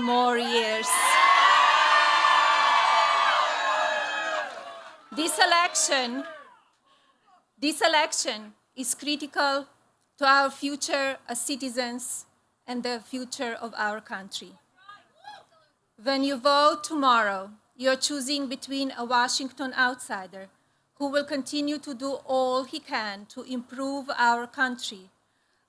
more years. This election is critical to our future as citizens and the future of our country. When you vote tomorrow, you're choosing between a Washington outsider who will continue to do all he can to improve our country,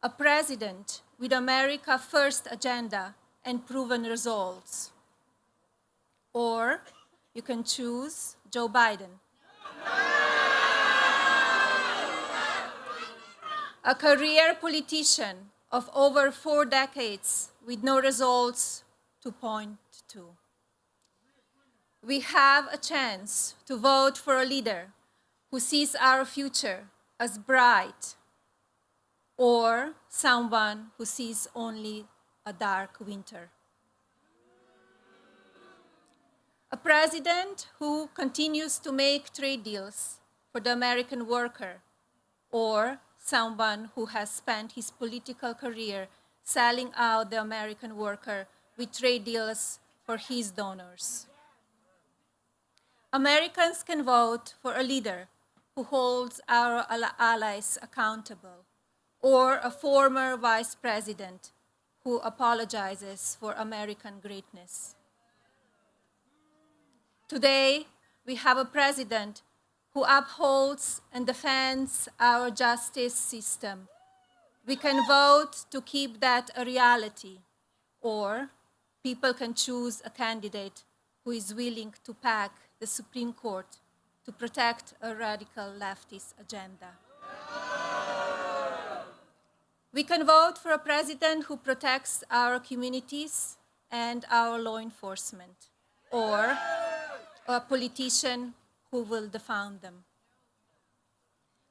a president with America First agenda and proven results. Or you can choose Joe Biden, a career politician of over 4 decades with no results to point to. We have a chance to vote for a leader who sees our future as bright, or someone who sees only a dark winter. A president who continues to make trade deals for the American worker, or someone who has spent his political career selling out the American worker with trade deals for his donors. Americans can vote for a leader who holds our allies accountable, or a former vice president who apologizes for American greatness. Today, we have a president who upholds and defends our justice system. We can vote to keep that a reality, or people can choose a candidate who is willing to pack the Supreme Court to protect a radical leftist agenda. We can vote for a president who protects our communities and our law enforcement, or a politician who will defund them.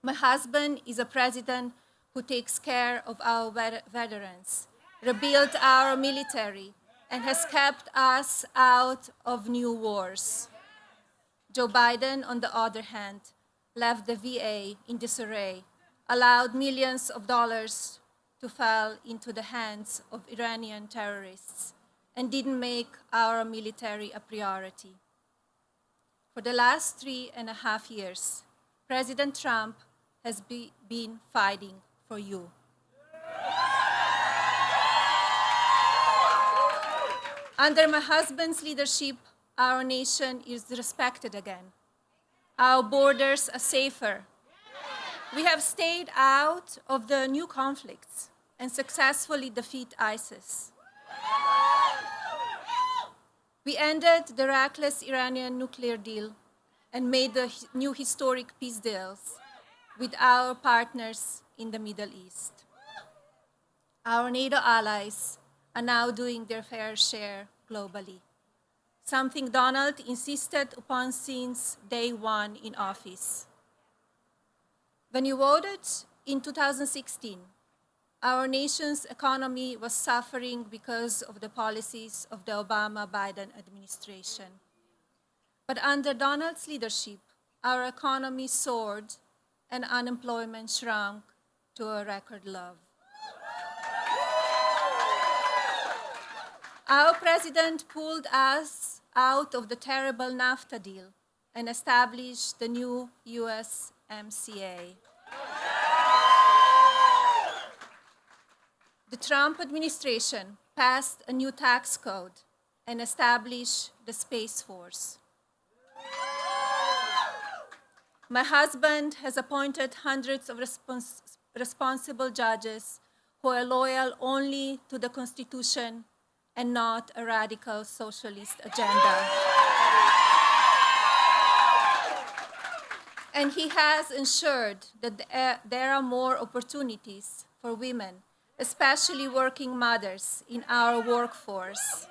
My husband is a president who takes care of our veterans, rebuilt our military, and has kept us out of new wars. Joe Biden, on the other hand, left the VA in disarray, allowed millions of dollars to fall into the hands of Iranian terrorists, and didn't make our military a priority. For the last 3.5 years, President Trump has been fighting for you. Under my husband's leadership, our nation is respected again. Our borders are safer. We have stayed out of the new conflicts and successfully defeat ISIS. We ended the reckless Iranian nuclear deal and made the new historic peace deals with our partners in the Middle East. Our NATO allies are now doing their fair share globally, something Donald insisted upon since day one in office. When you voted in 2016, our nation's economy was suffering because of the policies of the Obama-Biden administration. But under Donald's leadership, our economy soared and unemployment shrunk to a record low. Our president pulled us out of the terrible NAFTA deal and established the new USMCA. The Trump administration passed a new tax code and established the Space Force. My husband has appointed hundreds of responsible judges who are loyal only to the Constitution and not a radical socialist agenda. And he has ensured that there are more opportunities for women, especially working mothers, in our workforce.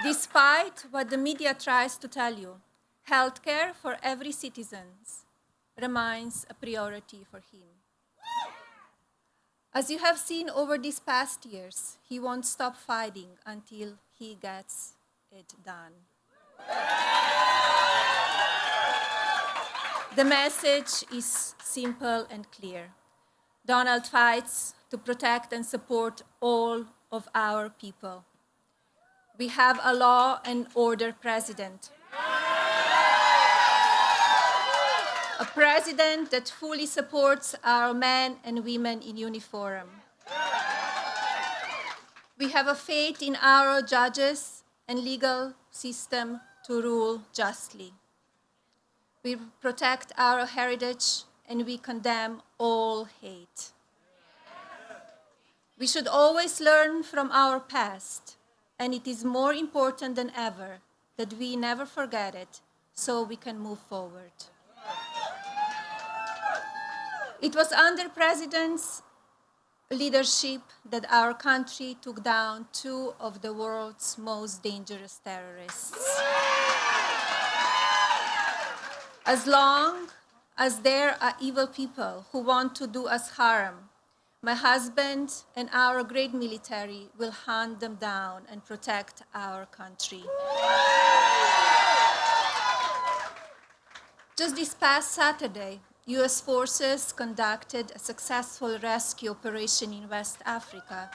Despite what the media tries to tell you, healthcare for every citizen remains a priority for him. As you have seen over these past years, he won't stop fighting until he gets it done. The message is simple and clear. Donald fights to protect and support all of our people. We have a law and order president, a president that fully supports our men and women in uniform. We have a faith in our judges and legal system to rule justly. We protect our heritage and we condemn all hate. We should always learn from our past, and it is more important than ever that we never forget it so we can move forward. It was under President's leadership that our country took down two of the world's most dangerous terrorists. As long as there are evil people who want to do us harm, my husband and our great military will hunt them down and protect our country. Just this past Saturday, US forces conducted a successful rescue operation in West Africa.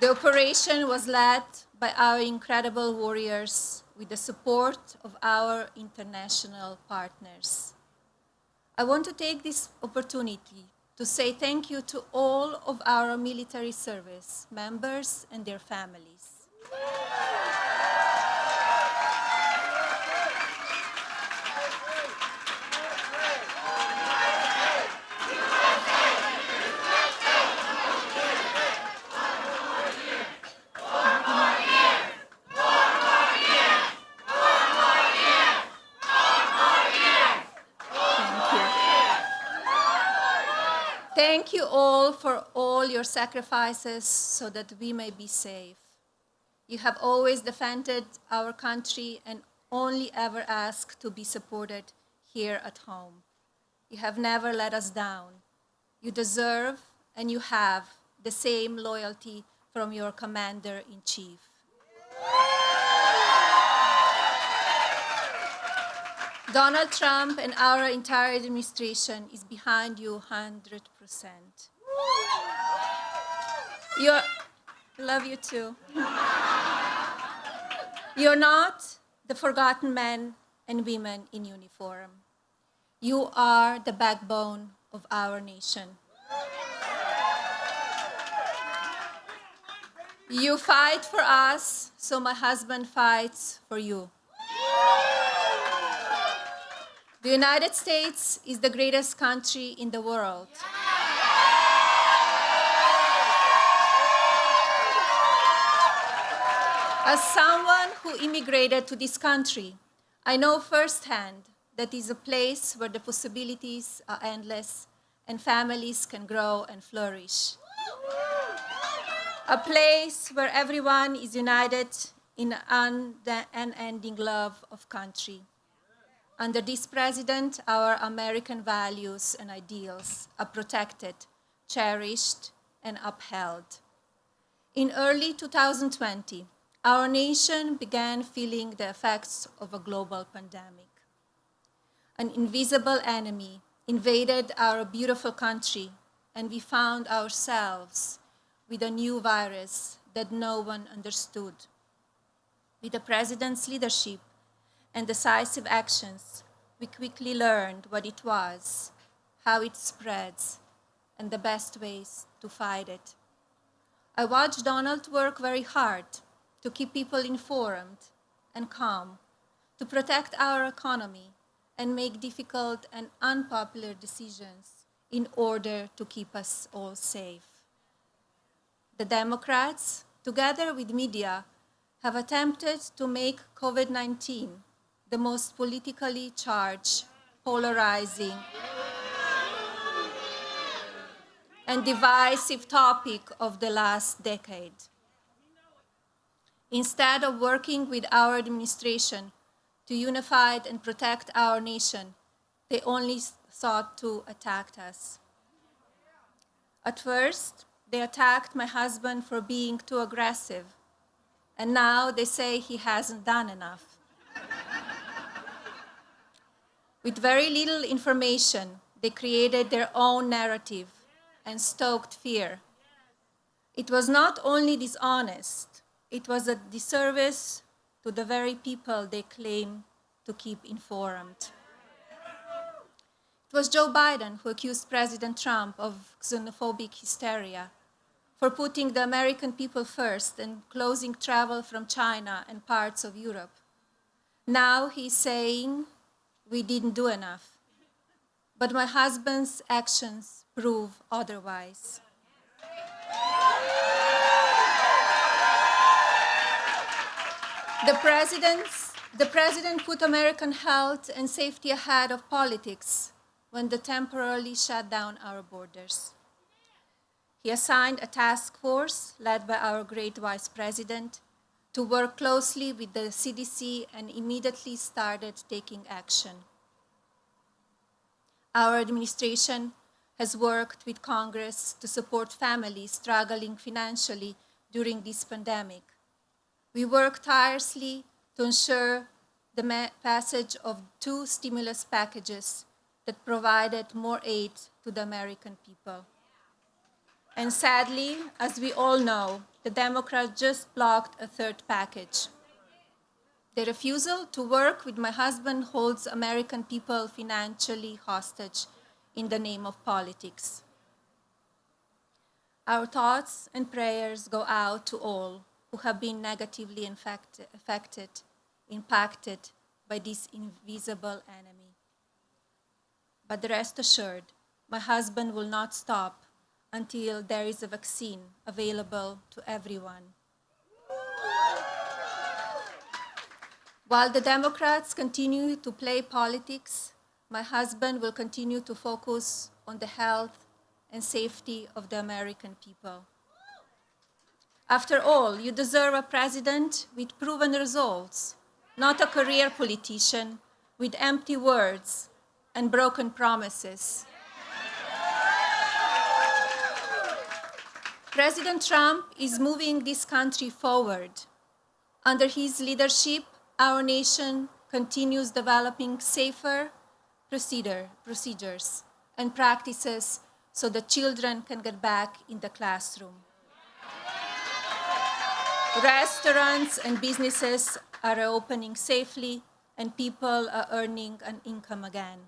The operation was led by our incredible warriors with the support of our international partners. I want to take this opportunity to say thank you to all of our military service members and their families. Thank you all for all your sacrifices so that we may be safe. You have always defended our country and only ever asked to be supported here at home. You have never let us down. You deserve and you have the same loyalty from your commander-in-chief. Donald Trump and our entire administration is behind you 100%. Love you too. You're not the forgotten men and women in uniform. You are the backbone of our nation. You fight for us, so my husband fights for you. The United States is the greatest country in the world. As someone who immigrated to this country, I know firsthand that it is a place where the possibilities are endless and families can grow and flourish. A place where everyone is united in an unending love of country. Under this president, our American values and ideals are protected, cherished, and upheld. In early 2020, our nation began feeling the effects of a global pandemic. An invisible enemy invaded our beautiful country, and we found ourselves with a new virus that no one understood. With the president's leadership and decisive actions, we quickly learned what it was, how it spreads, and the best ways to fight it. I watched Donald work very hard to keep people informed and calm, to protect our economy and make difficult and unpopular decisions in order to keep us all safe. The Democrats, together with media, have attempted to make COVID-19 the most politically charged, polarizing, and divisive topic of the last decade. Instead of working with our administration to unify and protect our nation, they only sought to attack us. At first, they attacked my husband for being too aggressive, and now they say he hasn't done enough. With very little information, they created their own narrative and stoked fear It was not only dishonest, it was a disservice to the very people they claim to keep informed. It was Joe Biden who accused President Trump of xenophobic hysteria for putting the American people first and closing travel from China and parts of Europe. Now he's saying we didn't do enough. But my husband's actions prove otherwise. The president put American health and safety ahead of politics when they temporarily shut down our borders. He assigned a task force led by our great vice president to work closely with the CDC and immediately started taking action. Our administration has worked with Congress to support families struggling financially during this pandemic. We worked tirelessly to ensure the passage of 2 stimulus packages that provided more aid to the American people. And sadly, as we all know, the Democrats just blocked a 3rd package. Their refusal to work with my husband holds American people financially hostage in the name of politics. Our thoughts and prayers go out to all who have been negatively impacted by this invisible enemy. But rest assured, my husband will not stop until there is a vaccine available to everyone. While the Democrats continue to play politics, my husband will continue to focus on the health and safety of the American people. After all, you deserve a president with proven results, not a career politician with empty words and broken promises. President Trump is moving this country forward. Under his leadership, our nation continues developing safer procedures and practices so that children can get back in the classroom. Restaurants and businesses are opening safely and people are earning an income again.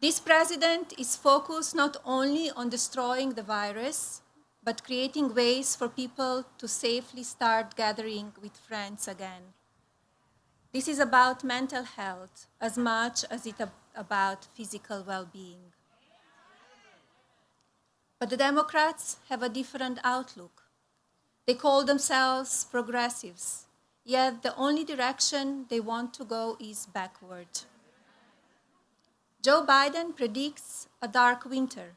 This president is focused not only on destroying the virus, but creating ways for people to safely start gathering with friends again. This is about mental health as much as it's about physical well-being. But the Democrats have a different outlook. They call themselves progressives, yet the only direction they want to go is backward. Joe Biden predicts a dark winter.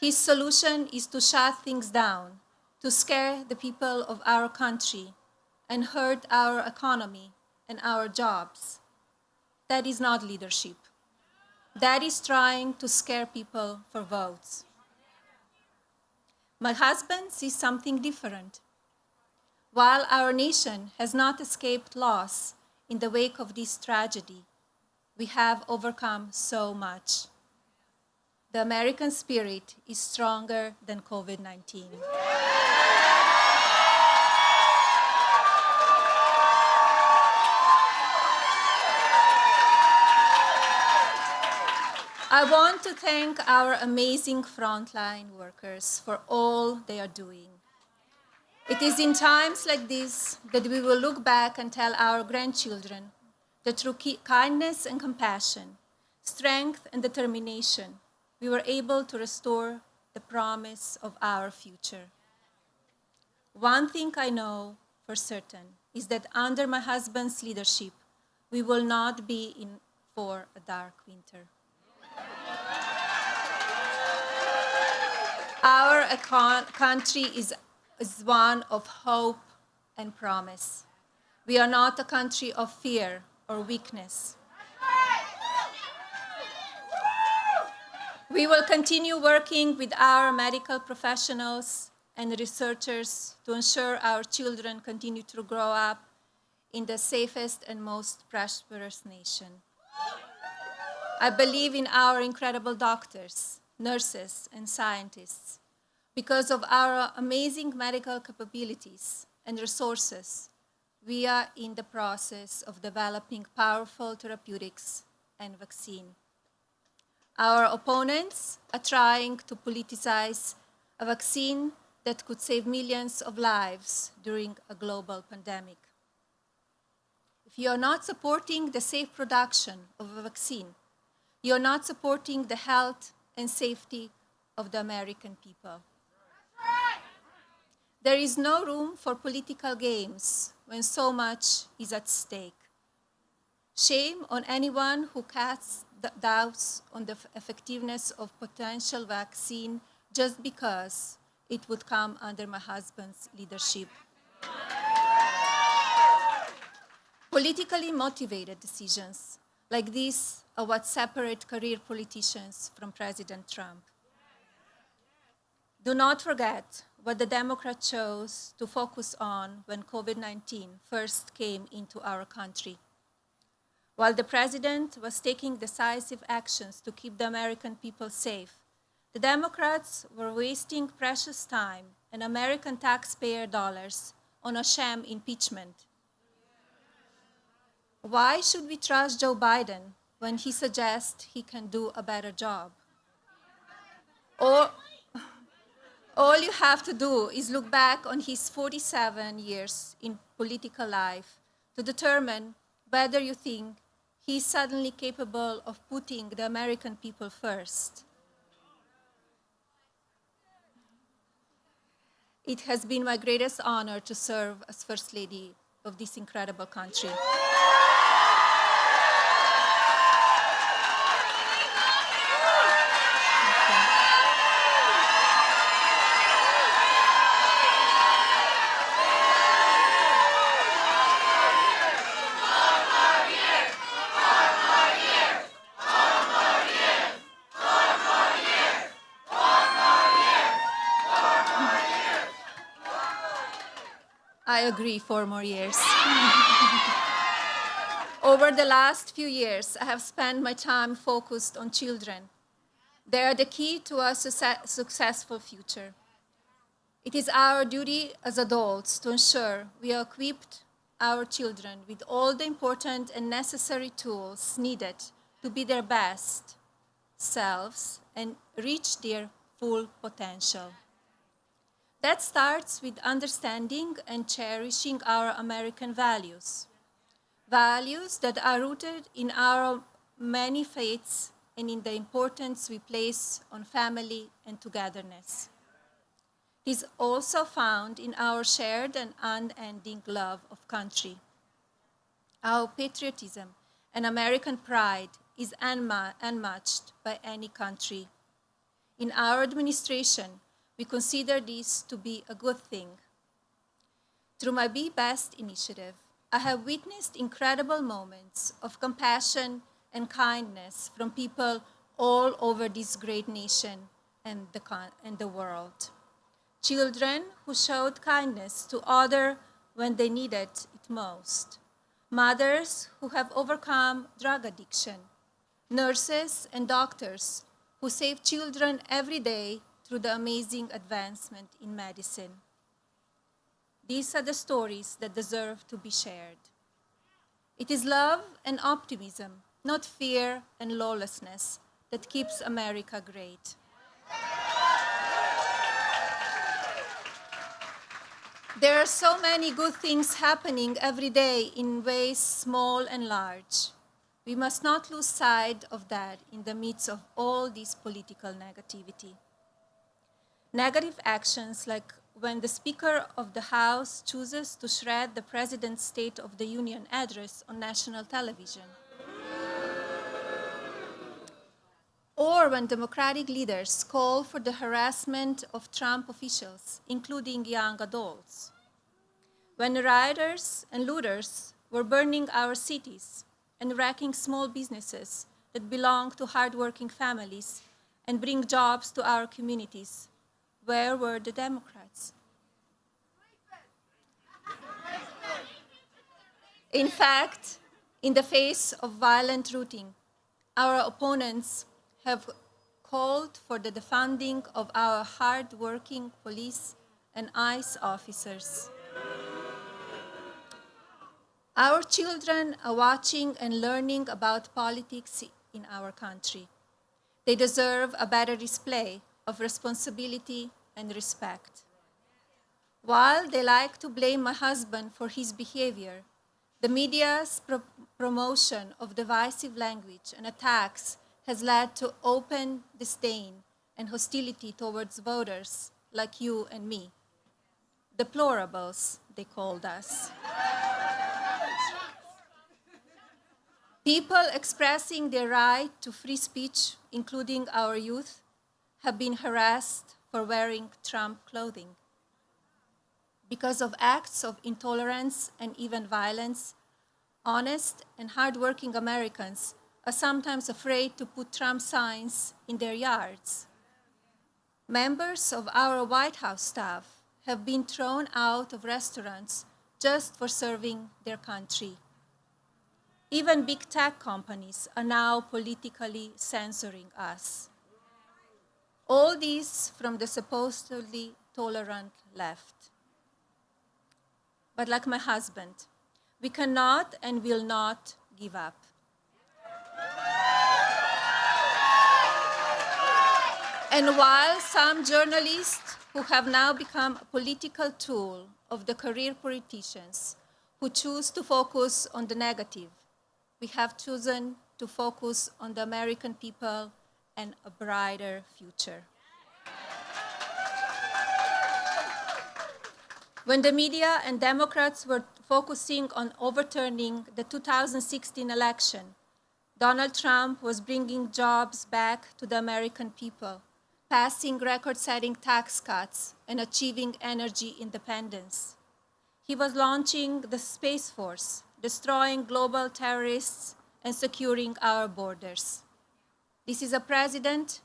His solution is to shut things down, to scare the people of our country and hurt our economy and our jobs. That is not leadership. That is trying to scare people for votes. My husband sees something different. While our nation has not escaped loss in the wake of this tragedy, we have overcome so much. The American spirit is stronger than COVID-19. I want to thank our amazing frontline workers for all they are doing. It is in times like this that we will look back and tell our grandchildren that through kindness and compassion, strength and determination, we were able to restore the promise of our future. One thing I know for certain is that under my husband's leadership, we will not be in for a dark winter. Our country is one of hope and promise. We are not a country of fear or weakness. We will continue working with our medical professionals and researchers to ensure our children continue to grow up in the safest and most prosperous nation. I believe in our incredible doctors, nurses, and scientists Because of our amazing medical capabilities and resources, we are in the process of developing powerful therapeutics and vaccine. Our opponents are trying to politicize a vaccine that could save millions of lives during a global pandemic. If you are not supporting the safe production of a vaccine, you are not supporting the health and safety of the American people. There is no room for political games when so much is at stake. Shame on anyone who casts doubts on the effectiveness of potential vaccine just because it would come under my husband's leadership. Politically motivated decisions like these are what separate career politicians from President Trump. Do not forget what the Democrats chose to focus on when COVID-19 first came into our country. While the president was taking decisive actions to keep the American people safe, the Democrats were wasting precious time and American taxpayer dollars on a sham impeachment. Why should we trust Joe Biden when he suggests he can do a better job? All you have to do is look back on his 47 years in political life to determine whether you think he's suddenly capable of putting the American people first. It has been my greatest honor to serve as First Lady of this incredible country. I agree, 4 more years. Over the last few years, I have spent my time focused on children. They are the key to a successful future. It is our duty as adults to ensure we equipped our children with all the important and necessary tools needed to be their best selves and reach their full potential. That starts with understanding and cherishing our American values. Values that are rooted in our many faiths and in the importance we place on family and togetherness. It is also found in our shared and unending love of country. Our patriotism and American pride is unmatched by any country. In our administration, we consider this to be a good thing. Through my Be Best initiative, I have witnessed incredible moments of compassion and kindness from people all over this great nation and the world. Children who showed kindness to others when they needed it most. Mothers who have overcome drug addiction. Nurses and doctors who save children every day through the amazing advancement in medicine. These are the stories that deserve to be shared. It is love and optimism, not fear and lawlessness, that keeps America great. There are so many good things happening every day in ways small and large. We must not lose sight of that in the midst of all this political negativity. Negative actions like when the Speaker of the House chooses to shred the President's State of the Union address on national television. Or when Democratic leaders call for the harassment of Trump officials, including young adults. When rioters and looters were burning our cities and wrecking small businesses that belong to hardworking families and bring jobs to our communities, where were the Democrats? In fact, in the face of violent looting, our opponents have called for the defunding of our hard-working police and ICE officers. Our children are watching and learning about politics in our country. They deserve a better display of responsibility and respect. While they like to blame my husband for his behavior, the media's promotion of divisive language and attacks has led to open disdain and hostility towards voters like you and me. Deplorables, they called us. People expressing their right to free speech, including our youth, have been harassed for wearing Trump clothing. Because of acts of intolerance and even violence, honest and hardworking Americans are sometimes afraid to put Trump signs in their yards. Members of our White House staff have been thrown out of restaurants just for serving their country. Even big tech companies are now politically censoring us. All this from the supposedly tolerant left. But like my husband, we cannot and will not give up. And while some journalists who have now become a political tool of the career politicians who choose to focus on the negative, we have chosen to focus on the American people and a brighter future. When the media and Democrats were focusing on overturning the 2016 election, Donald Trump was bringing jobs back to the American people, passing record-setting tax cuts, and achieving energy independence. He was launching the Space Force, destroying global terrorists, and securing our borders. This is a president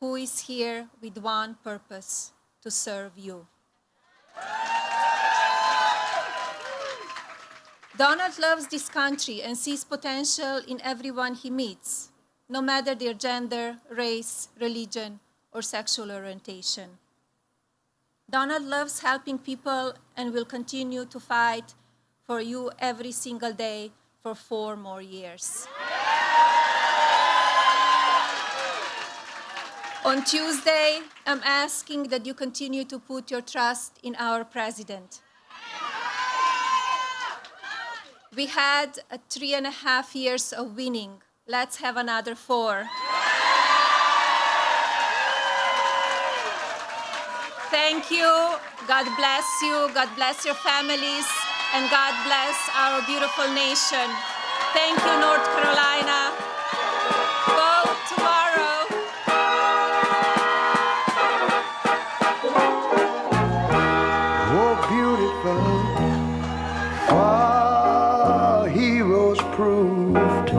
who is here with one purpose: to serve you. Donald loves this country and sees potential in everyone he meets, no matter their gender, race, religion, or sexual orientation. Donald loves helping people and will continue to fight for you every single day for 4 more years. On Tuesday, I'm asking that you continue to put your trust in our president. We had 3.5 years of winning. Let's have another 4. Thank you. God bless you. God bless your families. And God bless our beautiful nation. Thank you, North Carolina. Vote tomorrow. Oh, beautiful, our heroes proved